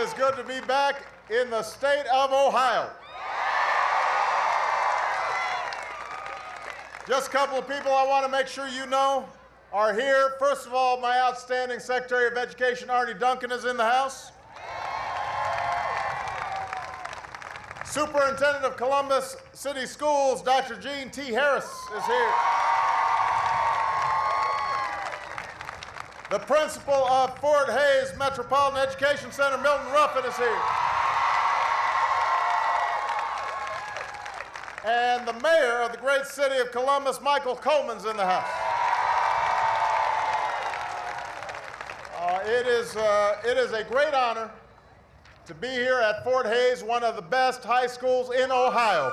is good to be back in the state of Ohio. Just a couple of people I want to make sure you know are here. First of all, my outstanding Secretary of Education, Arnie Duncan, is in the house. Superintendent of Columbus City Schools, Dr. Gene T. Harris, is here. The principal of Fort Hays Metropolitan Education Center, Milton Ruffin, is here. And the mayor of the great city of Columbus, Michael Coleman's in the house. It is a great honor to be here at Fort Hays, one of the best high schools in Ohio.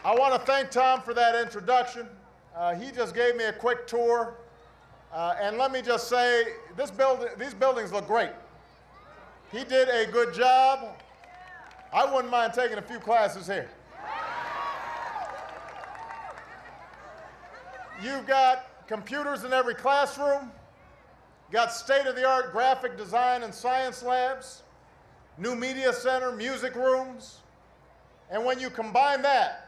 I want to thank Tom for that introduction. He just gave me a quick tour. And let me just say, these buildings look great. He did a good job. I wouldn't mind taking a few classes here. You've got computers in every classroom. Got state-of-the-art graphic design and science labs, new media center, music rooms. And when you combine that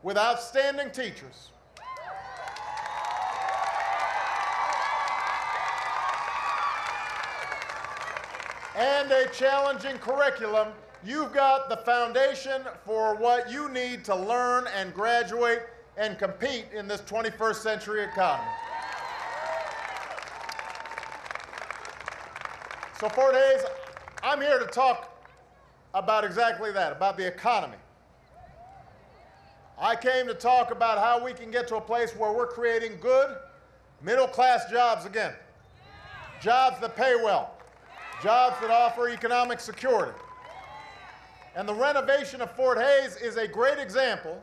with outstanding teachers, and a challenging curriculum, you've got the foundation for what you need to learn and graduate and compete in this 21st century economy. So Fort Hays, I'm here to talk about exactly that, about the economy. I came to talk about how we can get to a place where we're creating good middle-class jobs again. Jobs that pay well. Jobs that offer economic security. And the renovation of Fort Hays is a great example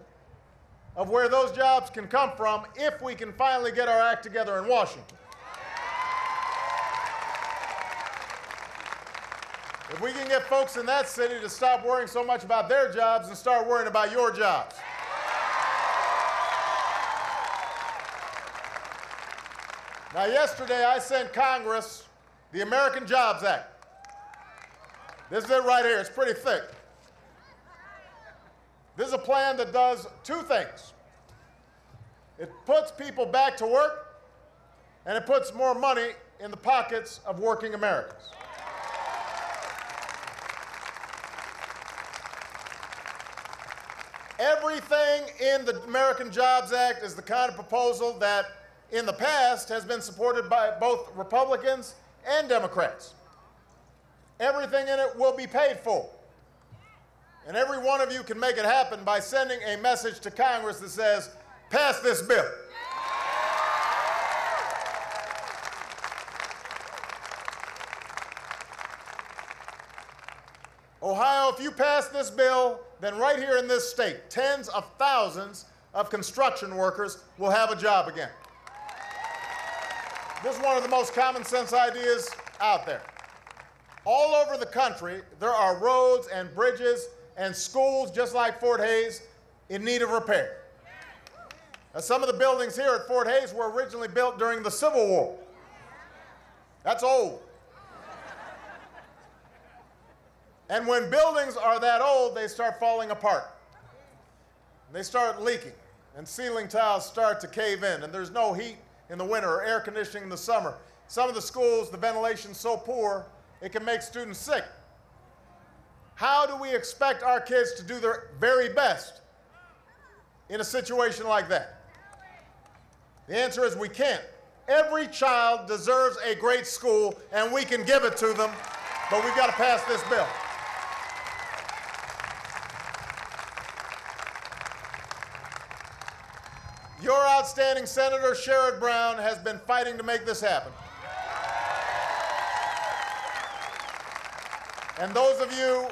of where those jobs can come from if we can finally get our act together in Washington. If we can get folks in that city to stop worrying so much about their jobs and start worrying about your jobs. Now, yesterday I sent Congress the American Jobs Act. This is it right here. It's pretty thick. This is a plan that does two things. It puts people back to work, and it puts more money in the pockets of working Americans. Everything in the American Jobs Act is the kind of proposal that in the past has been supported by both Republicans and Democrats. Everything in it will be paid for. And every one of you can make it happen by sending a message to Congress that says, pass this bill. Ohio, if you pass this bill, then right here in this state, tens of thousands of construction workers will have a job again. This is one of the most common sense ideas out there. All over the country, there are roads and bridges and schools, just like Fort Hays, in need of repair. Now, some of the buildings here at Fort Hays were originally built during the Civil War. That's old. And when buildings are that old, they start falling apart. They start leaking, and ceiling tiles start to cave in, and there's no heat in the winter or air conditioning in the summer. Some of the schools, the ventilation's so poor, it can make students sick. How do we expect our kids to do their very best in a situation like that? The answer is we can't. Every child deserves a great school, and we can give it to them, but we've got to pass this bill. Your outstanding Senator Sherrod Brown has been fighting to make this happen. And those of you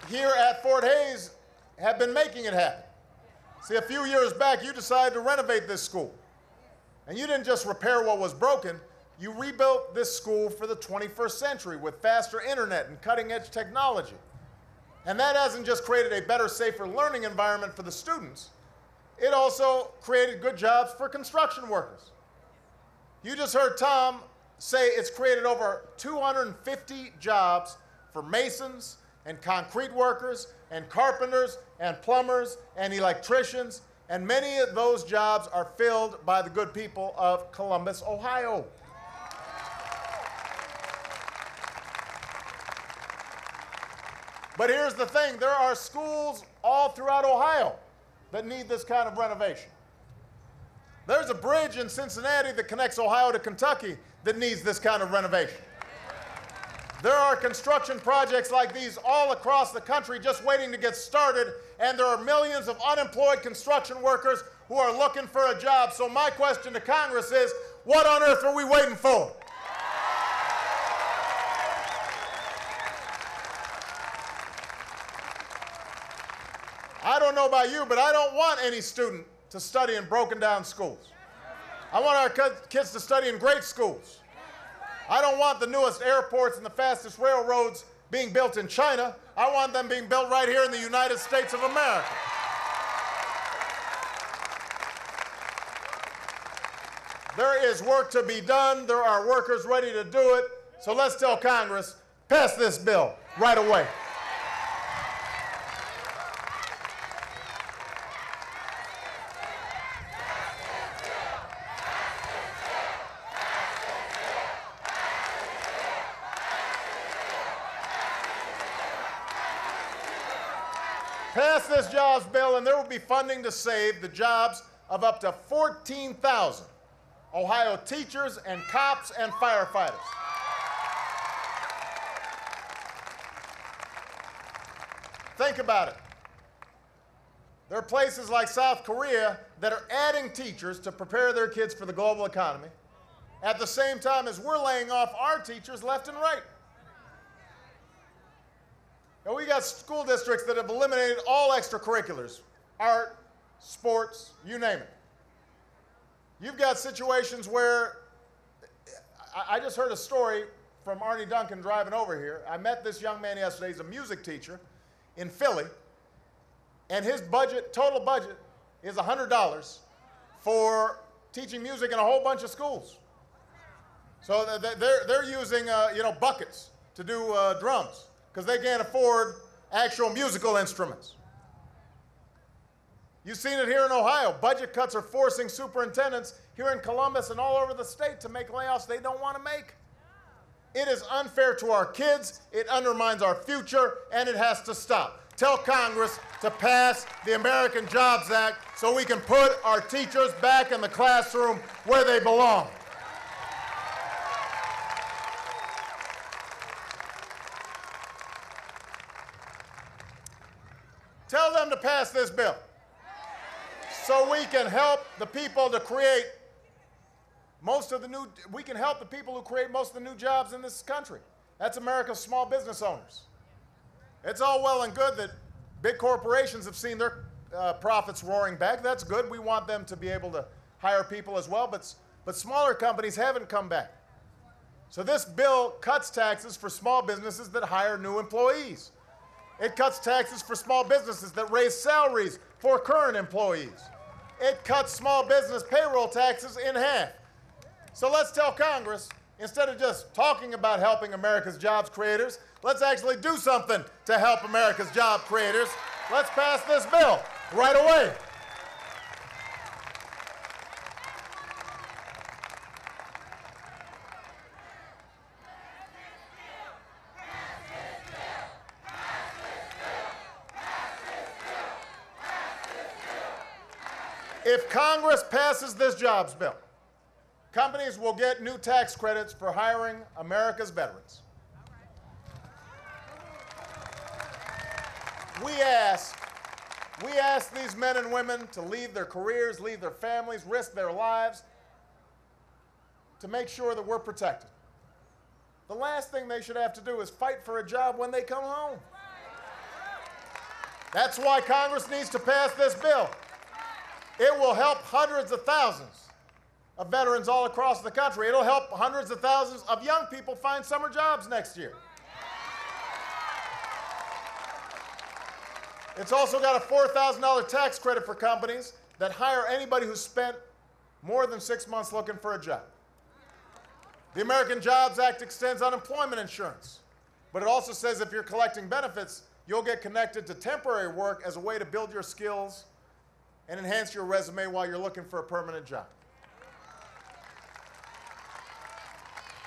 here at Fort Hays have been making it happen. See, a few years back, you decided to renovate this school. And you didn't just repair what was broken, you rebuilt this school for the 21st century with faster internet and cutting-edge technology. And that hasn't just created a better, safer learning environment for the students, it also created good jobs for construction workers. You just heard Tom say it's created over 250 jobs for masons and concrete workers and carpenters and plumbers and electricians, and many of those jobs are filled by the good people of Columbus, Ohio. But here's the thing, there are schools all throughout Ohio that need this kind of renovation. There's a bridge in Cincinnati that connects Ohio to Kentucky that needs this kind of renovation. There are construction projects like these all across the country just waiting to get started, and there are millions of unemployed construction workers who are looking for a job. So my question to Congress is, what on earth are we waiting for? I don't know about you, but I don't want any student to study in broken down schools. I want our kids to study in great schools. I don't want the newest airports and the fastest railroads being built in China. I want them being built right here in the United States of America. There is work to be done. There are workers ready to do it. So let's tell Congress, pass this bill right away. Pass this jobs bill, and there will be funding to save the jobs of up to 14,000 Ohio teachers and cops and firefighters. Think about it. There are places like South Korea that are adding teachers to prepare their kids for the global economy at the same time as we're laying off our teachers left and right. And we got school districts that have eliminated all extracurriculars, art, sports, you name it. You've got situations where, I just heard a story from Arnie Duncan driving over here. I met this young man yesterday. He's a music teacher in Philly, and his budget, total budget, is $100 for teaching music in a whole bunch of schools. So they're using buckets to do drums, because they can't afford actual musical instruments. You've seen it here in Ohio. Budget cuts are forcing superintendents here in Columbus and all over the state to make layoffs they don't want to make. It is unfair to our kids, it undermines our future, and it has to stop. Tell Congress to pass the American Jobs Act so we can put our teachers back in the classroom where they belong. Tell them to pass this bill so we can help the people to create we can help the people who create most of the new jobs in this country. That's America's small business owners. It's all well and good that big corporations have seen their profits roaring back. That's good. We want them to be able to hire people as well, but smaller companies haven't come back. So this bill cuts taxes for small businesses that hire new employees. It cuts taxes for small businesses that raise salaries for current employees. It cuts small business payroll taxes in half. So let's tell Congress, instead of just talking about helping America's jobs creators, let's actually do something to help America's job creators. Let's pass this bill right away. If Congress passes this jobs bill, companies will get new tax credits for hiring America's veterans. We ask these men and women to leave their careers, leave their families, risk their lives to make sure that we're protected. The last thing they should have to do is fight for a job when they come home. That's why Congress needs to pass this bill. It will help hundreds of thousands of veterans all across the country. It'll help hundreds of thousands of young people find summer jobs next year. It's also got a $4,000 tax credit for companies that hire anybody who's spent more than 6 months looking for a job. The American Jobs Act extends unemployment insurance, but it also says if you're collecting benefits, you'll get connected to temporary work as a way to build your skills and enhance your resume while you're looking for a permanent job.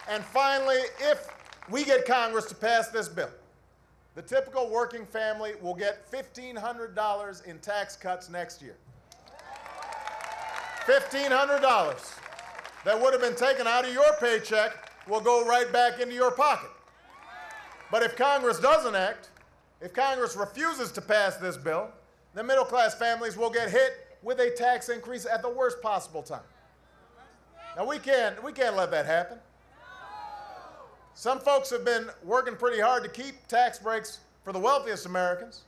And finally, if we get Congress to pass this bill, the typical working family will get $1,500 in tax cuts next year. $1,500 that would have been taken out of your paycheck will go right back into your pocket. But if Congress doesn't act, if Congress refuses to pass this bill, then middle-class families will get hit with a tax increase at the worst possible time. Now, we can't let that happen. Some folks have been working pretty hard to keep tax breaks for the wealthiest Americans.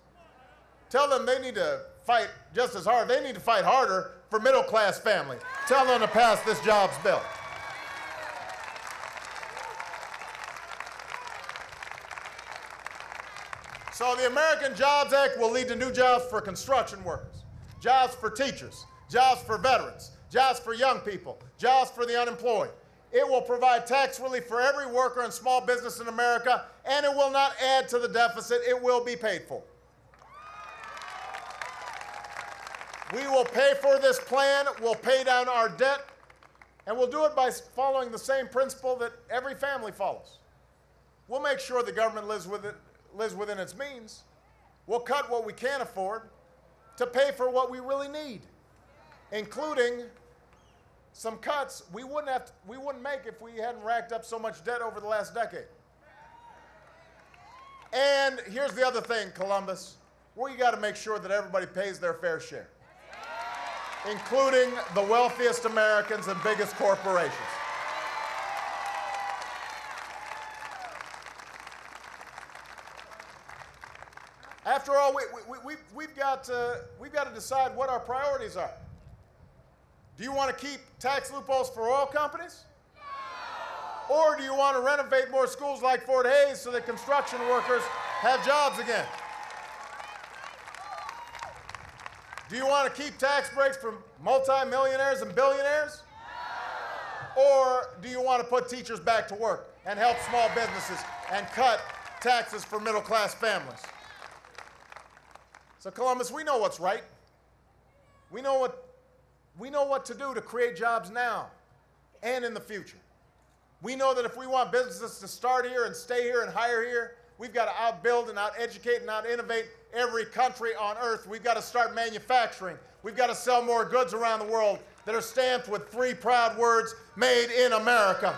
Tell them they need to fight just as hard. They need to fight harder for middle-class families. Tell them to pass this jobs bill. So the American Jobs Act will lead to new jobs for construction workers, jobs for teachers, jobs for veterans, jobs for young people, jobs for the unemployed. It will provide tax relief for every worker and small business in America, and it will not add to the deficit. It will be paid for. We will pay for this plan, we'll pay down our debt, and we'll do it by following the same principle that every family follows. We'll make sure the government lives within its means. We'll cut what we can't afford to pay for what we really need, including some cuts we wouldn't make if we hadn't racked up so much debt over the last decade. And here's the other thing, Columbus. We got to make sure that everybody pays their fair share, including the wealthiest Americans and biggest corporations. After all, we've got to decide what our priorities are. Do you want to keep tax loopholes for oil companies? No. Or do you want to renovate more schools like Fort Hays so that construction workers have jobs again? Do you want to keep tax breaks for multimillionaires and billionaires? No. Or do you want to put teachers back to work and help small businesses and cut taxes for middle-class families? So, Columbus, we know what's right. We know what to do to create jobs now and in the future. We know that if we want businesses to start here and stay here and hire here, we've got to outbuild and out-educate and out-innovate every country on earth. We've got to start manufacturing. We've got to sell more goods around the world that are stamped with three proud words, made in America.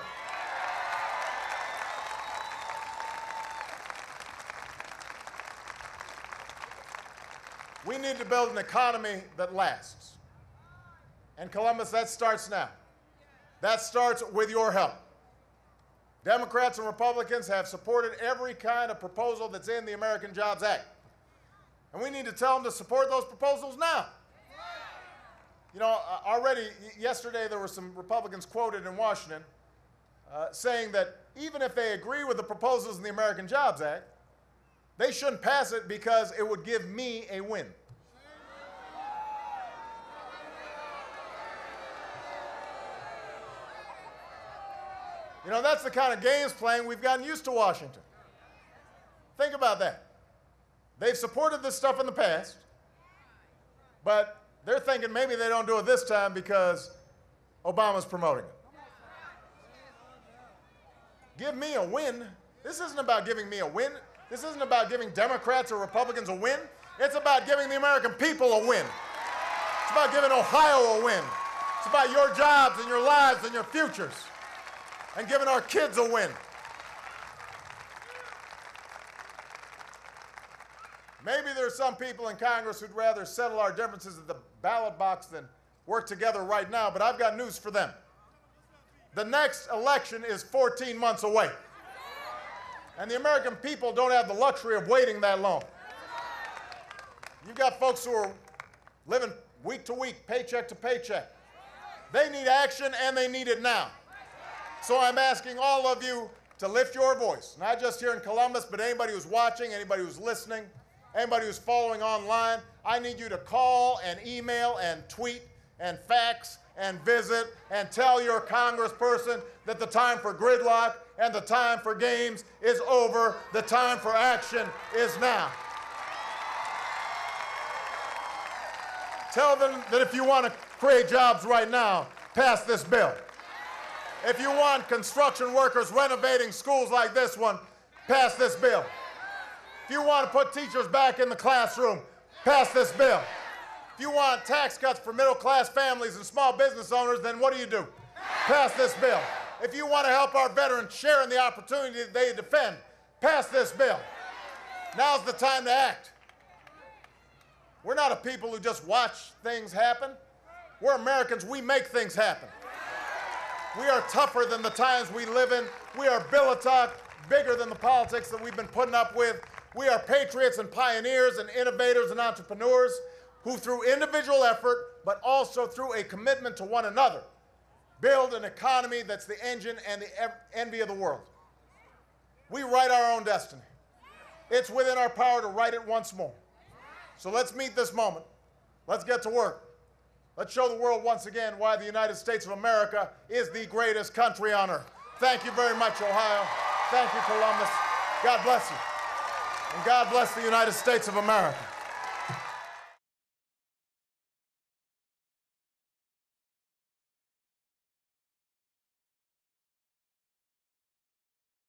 We need to build an economy that lasts. And Columbus, that starts now. That starts with your help. Democrats and Republicans have supported every kind of proposal that's in the American Jobs Act. And we need to tell them to support those proposals now. You know, already yesterday there were some Republicans quoted in Washington saying that even if they agree with the proposals in the American Jobs Act, they shouldn't pass it because it would give me a win. You know, that's the kind of games playing we've gotten used to Washington. Think about that. They've supported this stuff in the past, but they're thinking maybe they don't do it this time because Obama's promoting it. Give me a win. This isn't about giving me a win. This isn't about giving Democrats or Republicans a win. It's about giving the American people a win. It's about giving Ohio a win. It's about your jobs and your lives and your futures, and giving our kids a win. Maybe there's some people in Congress who'd rather settle our differences at the ballot box than work together right now, but I've got news for them. The next election is 14 months away. And the American people don't have the luxury of waiting that long. You've got folks who are living week to week, paycheck to paycheck. They need action, and they need it now. So I'm asking all of you to lift your voice, not just here in Columbus, but anybody who's watching, anybody who's listening, anybody who's following online. I need you to call and email and tweet and fax and visit and tell your congressperson that the time for gridlock and the time for games is over. The time for action is now. Tell them that if you want to create jobs right now, pass this bill. If you want construction workers renovating schools like this one, pass this bill. If you want to put teachers back in the classroom, pass this bill. If you want tax cuts for middle-class families and small business owners, then what do? Pass this bill. If you want to help our veterans share in the opportunity that they defend, pass this bill. Now's the time to act. We're not a people who just watch things happen. We're Americans. We make things happen. We are tougher than the times we live in. We are Billitok, bigger than the politics that we've been putting up with. We are patriots and pioneers and innovators and entrepreneurs who, through individual effort, but also through a commitment to one another, build an economy that's the engine and the envy of the world. We write our own destiny. It's within our power to write it once more. So let's meet this moment. Let's get to work. Let's show the world once again why the United States of America is the greatest country on earth. Thank you very much, Ohio. Thank you, Columbus. God bless you. And God bless the United States of America.